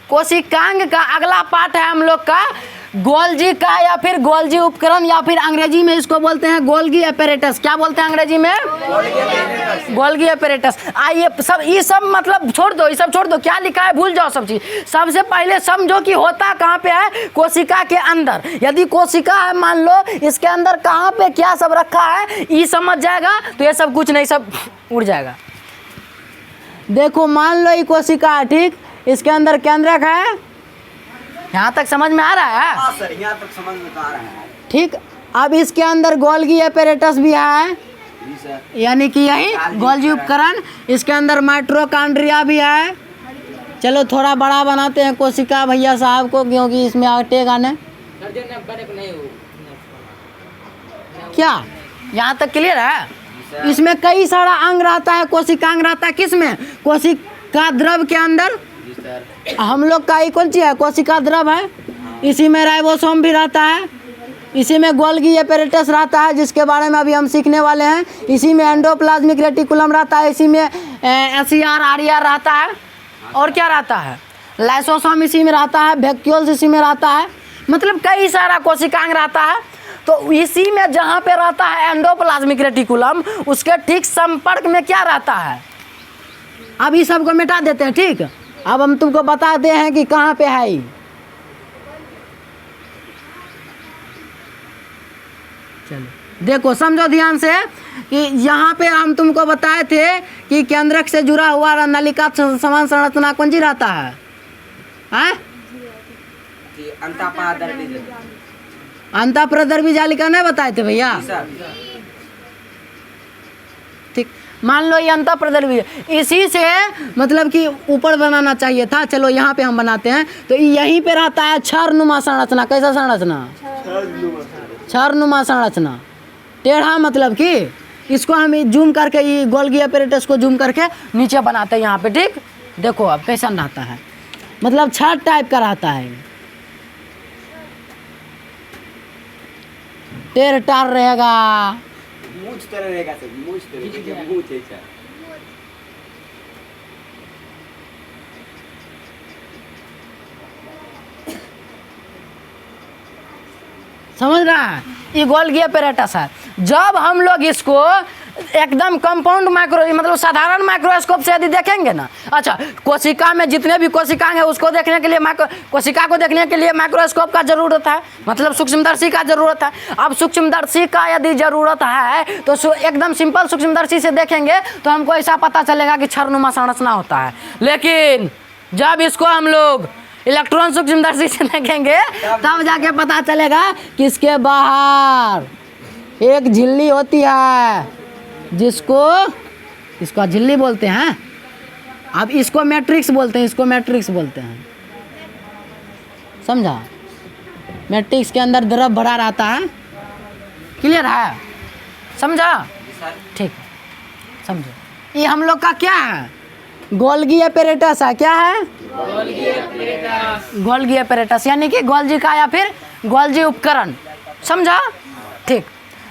कोशिकांग का अगला पार्ट है हम लोग का गोल्जी का या फिर गोल्जी उपकरण या फिर अंग्रेजी में इसको बोलते हैं गोल्गी एपेरेटस। क्या बोलते हैं अंग्रेजी में? Golgi apparatus. आइए सब ये सब मतलब छोड़ दो, ये सब छोड़ दो, क्या लिखा है भूल जाओ सब चीज। सबसे पहले समझो कि होता कहाँ पे है, कोशिका के अंदर। यदि कोशिका है मान लो, इसके अंदर कहाँ पे क्या सब रखा है ये समझ जाएगा तो ये सब कुछ नहीं, सब उड़ जाएगा। देखो मान लो ये कोशिका है, ठीक, इसके अंदर केंद्रक है, यहाँ तक समझ में आ रहा है? हाँ सर, यहाँ तक समझ में आ रहा है। ठीक, अब इसके अंदर गोल्गी एपेरेटस भी है, यानी कि यही गोल्जी उपकरण। इसके अंदर माइटोकॉन्ड्रिया भी है। चलो थोड़ा बड़ा बनाते हैं कोशिका भैया साहब को, क्योंकि इसमें अटेगा नहीं। क्या यहाँ तक क्लियर है? इसमें कई सारा अंग रहता है, कोशिकांग रहता है। किसमें? कोशिका द्रव के अंदर। हम लोग का ये कौन सी है? कोशिका द्रव है। इसी में राइबोसोम भी रहता है, इसी में गोल्गी एपेरेटस रहता है जिसके बारे में अभी हम सीखने वाले हैं। इसी में एंडोप्लाज्मिक रेटिकुलम रहता है, इसी में एसीआर आरईआर रहता है। और क्या रहता है? लाइसोसोम इसी में रहता है, वैक्यूल्स इसी में रहता है। मतलब कई सारा कोशिकांग रहता है। तो इसी में जहाँ पे रहता है एंडोप्लाज्मिक रेटिकुलम, उसके ठीक संपर्क में क्या रहता है? अब इस सबको मिटा देते हैं। ठीक, अब हम तुमको बताते हैं कि कहाँ पे है ये। चलो देखो समझो ध्यान से कि यहाँ पे हम तुमको बताए थे कि केंद्रक से जुड़ा हुआ नलिका समान संरचना कौन सी रहता है? अंतःप्रदर्भी जालिका नहीं बताए थे भैया? ठीक, मान लो ये अंतःप्रदर्भी, इसी से मतलब कि ऊपर बनाना चाहिए था। चलो यहाँ पे हम बनाते हैं। तो यहीं पे रहता है क्षरनुमा संरचना। कैसा संरचना? क्षरनुमा संरचना। टेढ़ा मतलब कि इसको हम जूम करके, ये गोल्गी एपेरेटस को जूम करके नीचे बनाते हैं यहाँ पे। ठीक, देखो अब कैसा रहता है, मतलब छड़ टाइप का रहता है, टेढ़ टार रहेगा। मूंछ तरह रहेगा सर, मूंछ तरह, मूंछ है सर। समझ रहा है? ये गोल्गी एपेरेटस है। जब हम लोग इसको एकदम कंपाउंड माइक्रो मतलब साधारण माइक्रोस्कोप से यदि देखेंगे ना, अच्छा कोशिका में जितने भी कोशिकाएं हैं उसको देखने के लिए कोशिका को देखने के लिए माइक्रोस्कोप का जरूरत है, मतलब सूक्ष्मदर्शी का जरूरत है। अब सूक्ष्मदर्शी का यदि जरूरत है तो एकदम सिंपल सूक्ष्मदर्शी से देखेंगे तो हमको ऐसा पता चलेगा कि क्षरनुमा संरचना होता है। लेकिन जब इसको हम लोग इलेक्ट्रॉन सूक्ष्मदर्शी से देखेंगे तब जाके पता चलेगा कि इसके बाहर एक झिल्ली होती है, इसको झिल्ली बोलते हैं। अब इसको मैट्रिक्स बोलते हैं, इसको मैट्रिक्स बोलते हैं। समझा? मैट्रिक्स के अंदर द्रव भरा रहता है। क्लियर है? समझा? ठीक, समझो। ये हम लोग का क्या है? गोल्गी एपेरेटस है। क्या है? गोल्गी एपेरेटस, यानी कि गोल्जी का या फिर गोल्जी उपकरण। समझा? ठीक,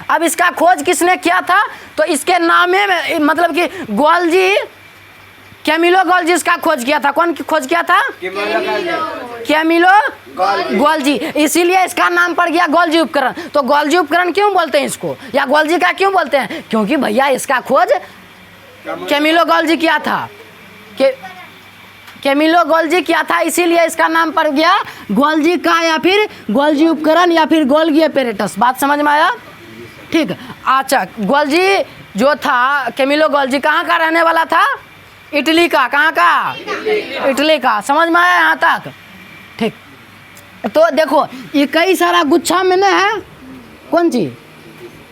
अब इसका खोज किसने किया था? तो इसके नामे में मतलब कि गोल्जी, कैमिलो गोल्जी इसका खोज किया था। कौन खोज किया था? Camillo Golgi. इसीलिए इसका नाम पड़ गया गोल्जी उपकरण। तो गोल्जी उपकरण क्यों बोलते हैं इसको, या गोल्जी का क्यों बोलते हैं? क्योंकि भैया इसका खोज कैमिलो गोल्जी किया था, कैमिलो गोल्जी किया था, इसीलिए इसका नाम पड़ गया गोल्जी का या फिर गोल्जी उपकरण या फिर गोल्गी एपेरेटस। बात समझ में आया? ठीक, अच्छा गोल्जी जो था कैमिलो गोल्जी कहाँ का रहने वाला था? इटली का। कहाँ का? इटली का। समझ में आया यहाँ तक? ठीक, तो देखो ये कई सारा गुच्छा में न है। कौन सी?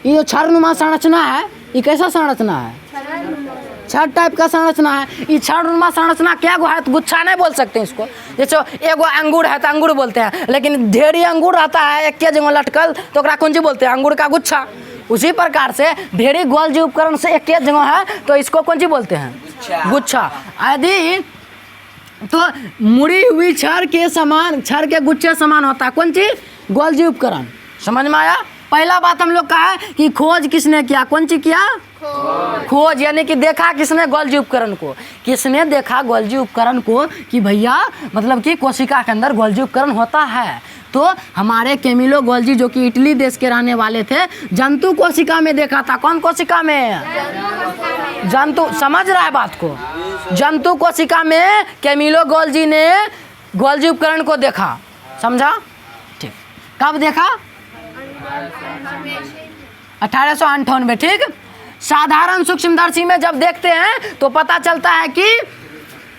ये जो क्षरनुमा संरचना है, ये कैसा संरचना है? छड़ टाइप का संरचना है। ये क्षरनुमा संरचना क्या है? तो गुच्छा नहीं बोल सकते इसको। जैसे एगो अंगूर है तो अंगूर बोलते हैं, लेकिन ढेरी अंगूर रहता है एक के जगह लटकल तो ओकरा कौन सी बोलते हैं? अंगूर का गुच्छा। उसी प्रकार से ढेरी गोल्जी उपकरण से एक के जगह है तो इसको कौन सी बोलते हैं? गुच्छा। यदि तो मुड़ी हुई छड़ के समान, छड़ के गुच्छे समान होता है कौन सी? गोल्जी उपकरण। समझ में आया? पहला बात हम लोग का है कि खोज किसने किया, कौन सी किया, खोज, यानी कि देखा किसने, गोल्जी उपकरण को। किसने देखा गोल्जी उपकरण को कि भैया मतलब कि कोशिका के अंदर गोल्जी उपकरण होता है। तो हमारे कैमिलो गोल्जी जो कि इटली देश के रहने वाले थे, जंतु कोशिका में देखा था। कौन कोशिका में, जंतु, समझ रहा है बात को, जंतु कोशिका में कैमिलो गोल्जी ने गोल्जी उपकरण को देखा, समझा, ठीक। कब देखा, 1898, ठीक। साधारण सूक्ष्मदर्शी में जब देखते हैं तो पता चलता है कि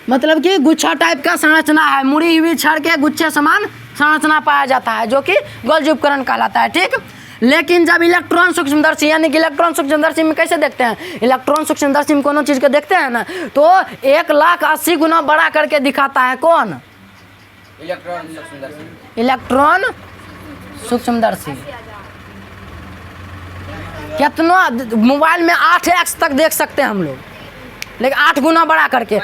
मतलब कि गुच्छा टाइप का संरचना है, मुड़ी हुई छड़ के गुच्छे समान संरचना पाया जाता है, जो कि गोल्जी उपकरण कहलाता है, ठीक। लेकिन जब इलेक्ट्रॉन सूक्ष्मदर्शी, यानी कि इलेक्ट्रॉन सूक्ष्मदर्शी में कैसे देखते हैं, इलेक्ट्रॉन सूक्ष्मदर्शी में कोनो चीज़ को देखते हैं ना तो 1,80,000 गुना बड़ा करके दिखाता है। कौन, इलेक्ट्रॉन सूक्ष्मदर्शी। कितना मोबाइल में 8x तक देख सकते हैं हम लोग, लेकिन 8 गुना बड़ा करके,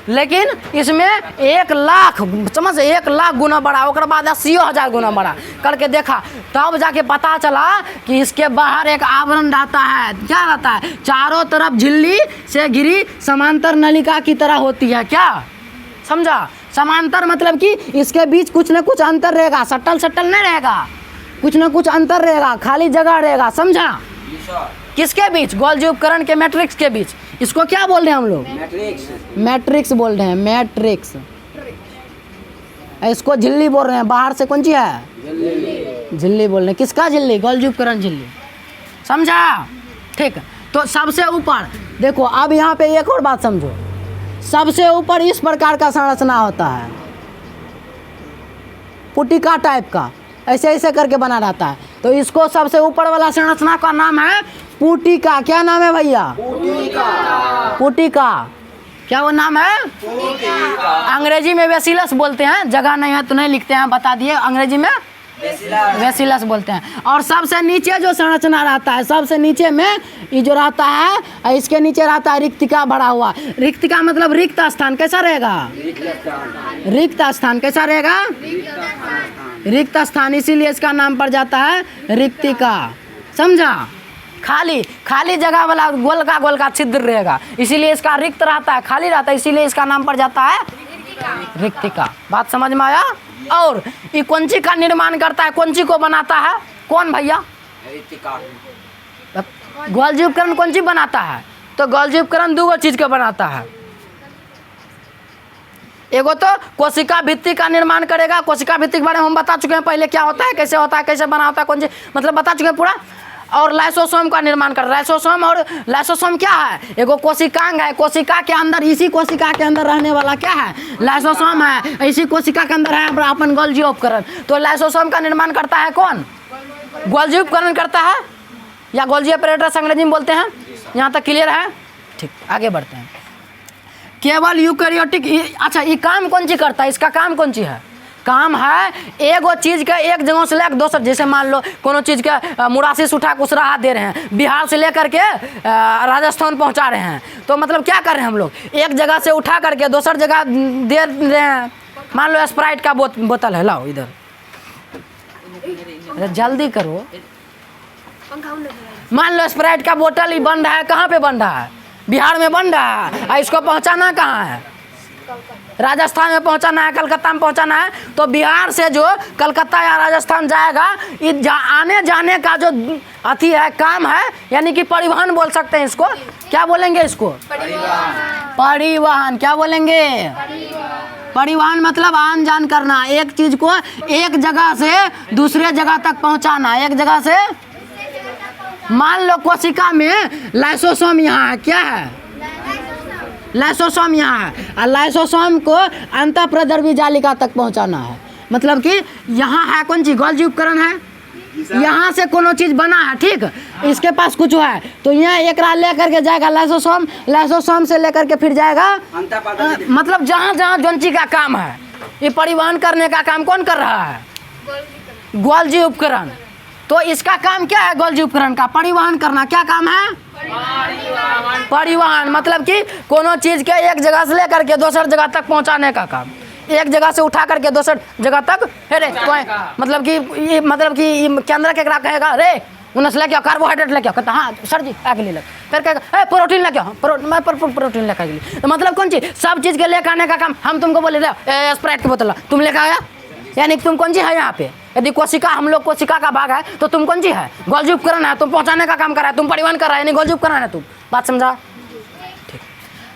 लेकिन इसमें 1,00,000, समझ, 1,00,000 गुना बड़ा, और बाद 80,000 गुना बड़ा करके देखा। तब जाके पता चला कि इसके बाहर एक आवरण रहता है। क्या रहता है, चारों तरफ झिल्ली से घिरी समांतर नलिका की तरह होती है। क्या समझा, समांतर मतलब कि इसके बीच कुछ ना कुछ अंतर रहेगा, सटल सटल नहीं रहेगा, कुछ ना कुछ अंतर रहेगा, खाली जगह रहेगा, समझा। किसके बीच, गोल्जी उपकरण के मैट्रिक्स के बीच। इसको क्या बोल रहे हैं हम लोग, मैट्रिक्स बोल रहे हैं, मैट्रिक्स। इसको झिल्ली बोल रहे हैं, बाहर से कौन सी है, झिल्ली बोल रहे हैं। किसका झिल्ली, गोल्जी उपकरण झिल्ली, समझा, ठीक। तो सबसे ऊपर देखो, अब यहाँ पे एक और बात समझो, सबसे ऊपर इस प्रकार का संरचना होता है, पुटिका टाइप का, ऐसे ऐसे करके बना रहता है। तो इसको सबसे ऊपर वाला संरचना का नाम है पुटिका। क्या नाम है भैया, पुटिका। क्या वो नाम है, अंग्रेजी में बेसिलस बोलते हैं, जगह नहीं है तो नहीं लिखते हैं, बता दिए, अंग्रेजी में बेसिलस बोलते हैं। और सबसे नीचे जो संरचना रहता है, सबसे नीचे में ये जो रहता है, इसके नीचे रहता है रिक्तिका भरा हुआ। रिक्तिका मतलब रिक्त स्थान। कैसा रहेगा, रिक्त स्थान। कैसा रहेगा, रिक्त स्थान, इसीलिए इसका नाम पड़ जाता है रिक्तिका, समझा। खाली खाली जगह वाला गोल का छिद्र रहेगा, इसीलिए इसका रिक्त रहता है, खाली रहता है, इसीलिए इसका नाम पड़ जाता है रिक्तिका। बात समझ में आया। और ये कौन-सी का निर्माण करता है, कौन-सी को बनाता है, कौन भैया, गोल्जी उपकरण कौन सी बनाता है, तो गोल्जी उपकरण 2 चीज के बनाता है। एगो तो कोशिका भित्ति का निर्माण करेगा, कोशिका भित्ति के बारे में हम बता चुके हैं पहले, क्या होता है, कैसे होता है, कैसे बना होता है, कौन सी, मतलब बता चुके हैं पूरा। और लाइसोसोम का निर्माण कर, लाइसोसोम, और लाइसोसोम क्या है, एगो कोशिकांग है, कोशिका के अंदर, इसी कोशिका के अंदर रहने वाला क्या है, लाइसोसोम है, इसी कोशिका के अंदर है अपन गोल्जी उपकरण। तो लाइसोसोम का निर्माण करता है कौन, गोल्जी उपकरण करता है, या गोल्जी ऑपरेटर्स अंग्रेजी में बोलते हैं। यहाँ तक क्लियर है, ठीक, आगे बढ़ते हैं। केवल यूकैरियोटिक, अच्छा ये काम कौन सी करता है, इसका काम कौन सी है, काम है एगो चीज़ के एक जगह से लेकर दोसर, जैसे मान लो कोनो चीज़ के मुरासिस उठा के उसराहा दे रहे हैं, बिहार से लेकर के राजस्थान पहुंचा रहे हैं, तो मतलब क्या कर रहे हैं हम लोग, एक जगह से उठा करके दोसर जगह दे रहे हैं। मान लो स्प्राइट का बोतल है, लाओ इधर, जल्दी करो। मान लो स्प्राइट का बोतल ही बन रहा है, कहाँ पे बन रहा है, बिहार में बन रहा है, और इसको पहुंचाना कहाँ है, राजस्थान में पहुंचाना है, कलकत्ता में पहुंचाना है। तो बिहार से जो कलकत्ता या राजस्थान जाएगा, ये आने जाने का जो अथी है, काम है, यानी कि परिवहन बोल सकते हैं इसको। क्या बोलेंगे इसको, परिवहन। क्या बोलेंगे, परिवहन मतलब आन जान करना, एक चीज को एक जगह से दूसरे जगह तक पहुंचाना, एक जगह से। मान लो कोशिका में लाइसोसोम यहाँ है, क्या है, लाइसोसोम यहाँ है, और लाइसोसोम को अंतःप्रद्रवी जालिका तक पहुँचाना है, मतलब कि यहाँ है कौन सी, गोल्जी उपकरण है, यहाँ से कोनो चीज़ बना है, ठीक, इसके पास कुछ है, तो यहाँ एक लेकर के जाएगा लाइसोसोम, लाइसोसोम से लेकर के फिर जाएगा मतलब जहाँ जहाँ जोंची का काम है, ये परिवहन करने का काम कौन कर रहा है, गोल्जी उपकरण। तो इसका काम क्या है, गोल्जी उपकरण का परिवहन करना। क्या काम है, परिवहन, मतलब कि कोनो चीज़ के एक जगह से लेकर के दूसर जगह तक पहुंचाने का काम। एक जगह से उठा करके दूसर जगह तक है रे कोई मतलब कि ये केंद्र केकरा कहेगा रे उनस लेके आओ कार्बोहाइड्रेट लेके आओ कहता हाँ सर जी आगे ले फिर कहेगा प्रोटीन लेके आओ मैं प्रोटीन लेके आगे तो मतलब कौन चीज़ सब चीज़ के लेकर आने का काम हम तुमको बोले रहे स्प्राइट की बोतल तुम लेकर आया यानी तुम कौन चीज़ है यहाँ पे यदि कोशिका हम लोग कोशिका का भाग है तो तुम कौन चीज़ है गोल्जी उपकरण है तुम पहुँचाने का काम कर रहा है तुम परिवहन कर रहा है यानी गोल्जी उपकरण है तुम बात समझा ठीक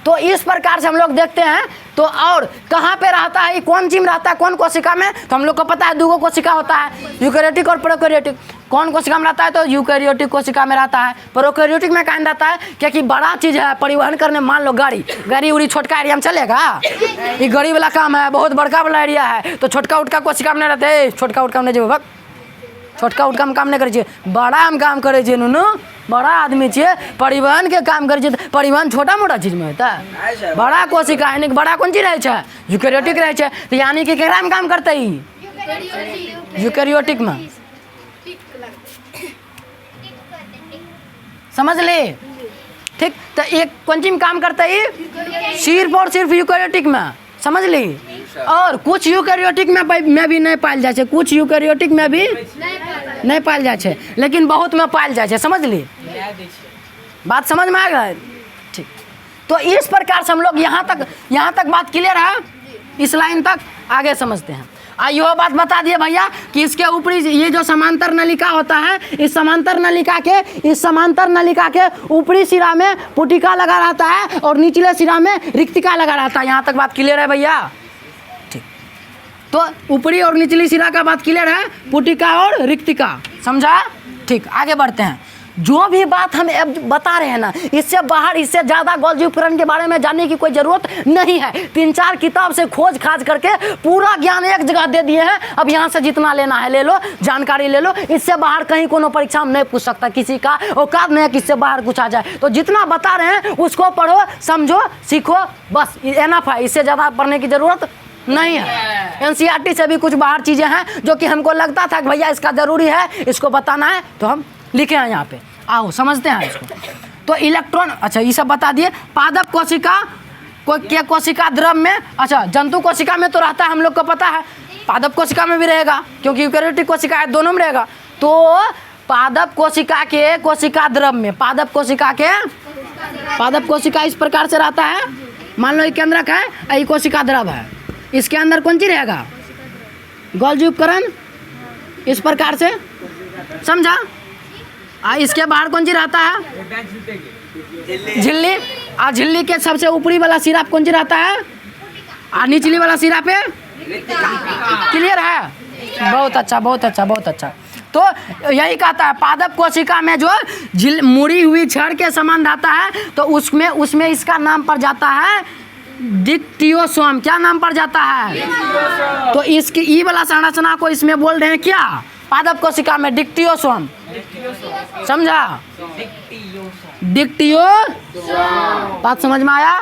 तो इस प्रकार से हम लोग देखते हैं तो और कहाँ पे रहता है कौन जीव रहता है कौन कोशिका में तो हम लोग को पता है दो कोशिका होता है यूकैरियोटिक और प्रोकैरियोटिक कौन कोशिका में रहता है तो यूकैरियोटिक कोशिका में रहता है प्रोकैरियोटिक में कहाँ रहता है क्योंकि बड़ा चीज़ है परिवहन करने मान लो गाड़ी उड़ी छोटका एरिया में चलेगा ये गाड़ी वाला काम है बहुत बड़का वाला एरिया है तो छोटका उटका कोशिका में नहीं रहते छोटका उटका में नहीं जेबो छोटका उटका में काम नहीं करे बड़ा में काम करे नुनू बड़ा आदमी चाहिए परिवहन के काम करे परिवहन छोटा मोटा चीज में होता है बड़ा कोशिका यानी बड़ा कौन चीज रहे यूकैरियोटिक रहे तो यानी कि केकरा में काम करते ही यूकैरियोटिक में समझ ले ठीक तो एक कौन चीज में काम करते ही सिर्फ और सिर्फ यूकैरियोटिक में समझ ली और कुछ यूकैरियोटिक में भी नहीं पायल जाए कुछ यूकैरियोटिक में भी नहीं पायल जाए लेकिन बहुत में पायल जाए समझ ली बात समझ में आ गया ठीक तो इस प्रकार से हम लोग यहाँ तक बात क्लियर है इस लाइन तक आगे समझते हैं यह बात बता दिए भैया कि इसके ऊपरी ये जो समांतर नलिका होता है इस समांतर नलिका के ऊपरी सिरा में पुटिका लगा रहता है और निचले सिरा में रिक्तिका लगा रहता है यहाँ तक बात क्लियर है भैया ठीक तो ऊपरी और निचली सिरा का बात क्लियर है पुटिका और रिक्तिका समझा ठीक आगे बढ़ते हैं जो भी बात हम अब बता रहे हैं ना इससे बाहर इससे ज़्यादा गोल्जी उपकरण के बारे में जानने की कोई ज़रूरत नहीं है 3-4 किताब से खोज खाज करके पूरा ज्ञान एक जगह दे दिए हैं अब यहाँ से जितना लेना है ले लो जानकारी ले लो इससे बाहर कहीं कोनो परीक्षा में नहीं पूछ सकता किसी का औकात नहीं है कि इससे बाहर कुछ आ जाए तो जितना बता रहे हैं उसको पढ़ो समझो सीखो बस एनफ है इससे ज़्यादा पढ़ने की ज़रूरत नहीं है NCERT से भी कुछ बाहर चीज़ें हैं जो कि हमको लगता था कि भैया इसका ज़रूरी है इसको बताना है तो हम लिखे हैं यहाँ पे आओ समझते हैं इसको तो इलेक्ट्रॉन अच्छा ये सब बता दिए पादप कोशिका द्रव में अच्छा जंतु कोशिका में तो रहता है हम लोग को पता है पादप कोशिका में भी रहेगा क्योंकि यूकैरियोटिक कोशिका है दोनों में रहेगा तो पादप कोशिका के कोशिका द्रव में पादप कोशिका इस प्रकार से रहता है मान लो ये केंद्रक है ये कोशिका द्रव है इसके अंदर कौन सी रहेगा गोल्जी उपकरण इस प्रकार से समझा इसके बाहर कौन सी रहता है झिल्ली झिल्ली के सबसे ऊपरी वाला सिरा कौन सी रहता है निचली वाला सिरा पे क्लियर है बहुत अच्छा तो यही कहता है पादप कोशिका में जो मुड़ी हुई छड़ के समान रहता है तो उसमें इसका नाम पड़ जाता है डिक्टियोसोम क्या नाम पड़ जाता है तो इसकी ई वाला संरचना को इसमें बोल रहे हैं क्या पादप कोशिका में डिक्टियोसोम समझा बात समझ में आया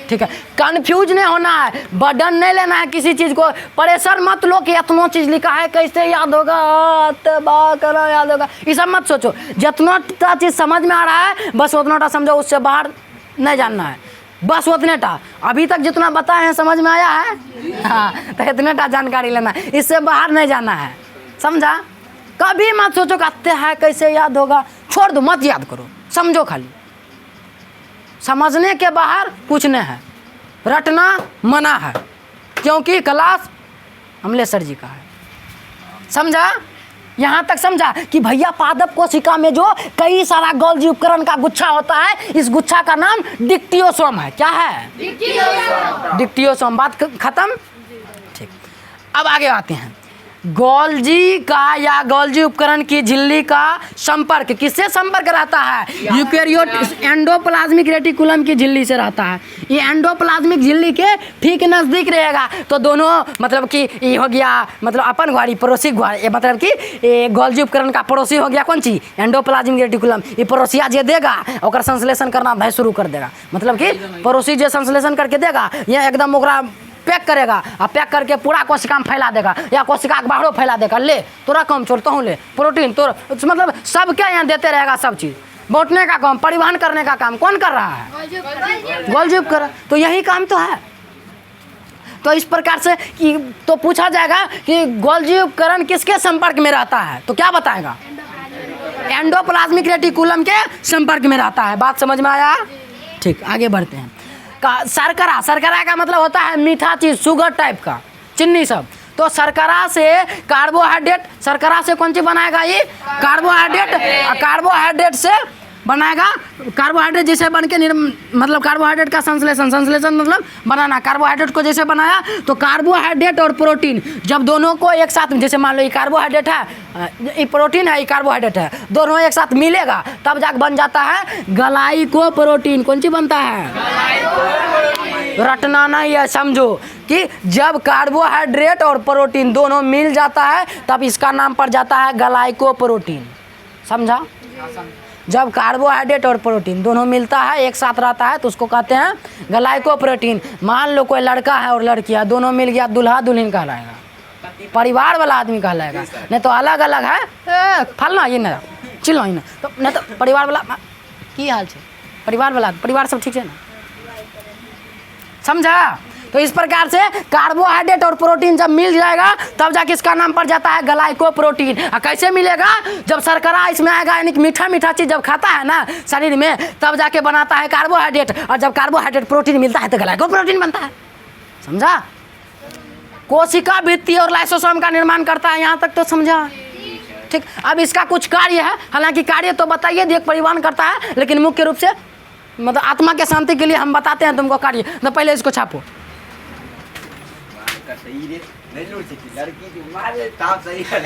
ठीक है कंफ्यूज नहीं होना है बर्डन नहीं लेना है किसी चीज को प्रेशर मत लो कि इतना चीज लिखा है कैसे याद होगा याद होगा ये सब मत सोचो जितना चीज समझ में आ रहा है बस उतना समझो उससे बाहर नहीं जानना है बस उतने टा अभी तक जितना बताए हैं समझ में आया है हाँ तो इतने टा जानकारी लेना है इससे बाहर नहीं जाना है समझा कभी मत सोचो कहते हैं कैसे याद होगा छोड़ दो मत याद करो समझो खाली समझने के बाहर कुछ नहीं है रटना मना है क्योंकि क्लास अमलेश्वर जी का है समझा यहाँ तक समझा कि भैया पादप कोशिका में जो कई सारा गोल्जी उपकरण का गुच्छा होता है इस गुच्छा का नाम डिक्टियोसोम है क्या है डिक्टियोसोम बात खत्म ठीक अब आगे आते हैं गोल्जी का या गोल्जी उपकरण की झिल्ली का संपर्क किससे संपर्क रहता है यूकैरियोटिक एंडोप्लाज्मिक रेटिकुलम की झिल्ली से रहता है ये एंडोप्लाज्मिक झिल्ली के ठीक नज़दीक रहेगा तो दोनों मतलब कि ये हो गया मतलब अपन ग्वारी पड़ोसी ग्वारी मतलब कि ये गोल्जी उपकरण का पड़ोसी हो गया कौन सी एंडोप्लाज्मिक रेटिकुलम ये पड़ोसिया जे देगा और संश्लेषण करना भाई शुरू कर देगा मतलब कि पड़ोसी जो संश्लेषण करके देगा ये एकदम ओकरा पैक करेगा और पैक करके पूरा कोशिका में फैला देगा या कोशिका के बाहरों फैला देगा ले तोरा कम छोड़ता हूँ ले प्रोटीन तो मतलब सबके यहाँ देते रहेगा सब चीज़ बांटने का काम परिवहन करने का काम कौन कर रहा है गोल्जी उपकरण तो यही काम तो है तो इस प्रकार से कि तो पूछा जाएगा कि गोल्जी उपकरण किसके संपर्क में रहता है, तो क्या बताएगा? एंडोप्लाज्मिक रेटिकुलम के संपर्क में रहता है। बात समझ में आया? ठीक, आगे बढ़ते हैं। शर्करा, शर्करा का मतलब होता है मीठा चीज़, शुगर टाइप का, चीनी सब। तो शर्करा से कार्बोहाइड्रेट, शर्करा से कौन चीज़ बनाएगा? ये कार्बोहाइड्रेट। कार्बोहाइड्रेट से बनाएगा, कार्बोहाइड्रेट जैसे बन के मतलब कार्बोहाइड्रेट का संश्लेषण, संश्लेषण मतलब बनाना। कार्बोहाइड्रेट को जैसे बनाया तो कार्बोहाइड्रेट और प्रोटीन जब दोनों को एक साथ, जैसे मान लो ये कार्बोहाइड्रेट है, ये प्रोटीन है, ये कार्बोहाइड्रेट है, दोनों एक साथ मिलेगा तब जाकर बन जाता है ग्लाइकोप्रोटीन। कौन चीज़ बनता है? रटना नहीं है, समझो कि जब कार्बोहाइड्रेट और प्रोटीन दोनों मिल जाता है तब इसका नाम पड़ जाता है ग्लाइकोप्रोटीन। समझा? जब कार्बोहाइड्रेट और प्रोटीन दोनों मिलता है, एक साथ रहता है, तो उसको कहते हैं ग्लाइकोप्रोटीन। मान लो कोई लड़का है और लड़की है, दोनों मिल गया, दूल्हा दुल्हन कहलाएगा, परिवार वाला आदमी कहलाएगा। नहीं तो अलग अलग है, फलना ये ना चिल्लो ही ना, तो नहीं तो परिवार वाला की हाल है, परिवार वाला, परिवार सब ठीक है ना? समझा? तो इस प्रकार से कार्बोहाइड्रेट और प्रोटीन जब मिल जाएगा तब जाके इसका नाम पड़ जाता है ग्लाइकोप्रोटीन। कैसे मिलेगा? जब शर्करा इसमें आएगा, यानी कि मीठा मीठा चीज़ जब खाता है ना शरीर में, तब जाके बनाता है कार्बोहाइड्रेट, और जब कार्बोहाइड्रेट प्रोटीन मिलता है तो ग्लाइकोप्रोटीन बनता है। समझा? कोशिका भित्ति और लाइसोसोम का निर्माण करता है, यहाँ तक तो समझा? ठीक। अब इसका कुछ कार्य है, हालांकि कार्य तो बताइए देख परिवहन करता है, लेकिन मुख्य रूप से मतलब आत्मा के शांति के लिए हम बताते हैं तुमको कार्य। तो पहले इसको छापो। सही रे, नहीं लूट सकती लड़की की मारे ताप सही है।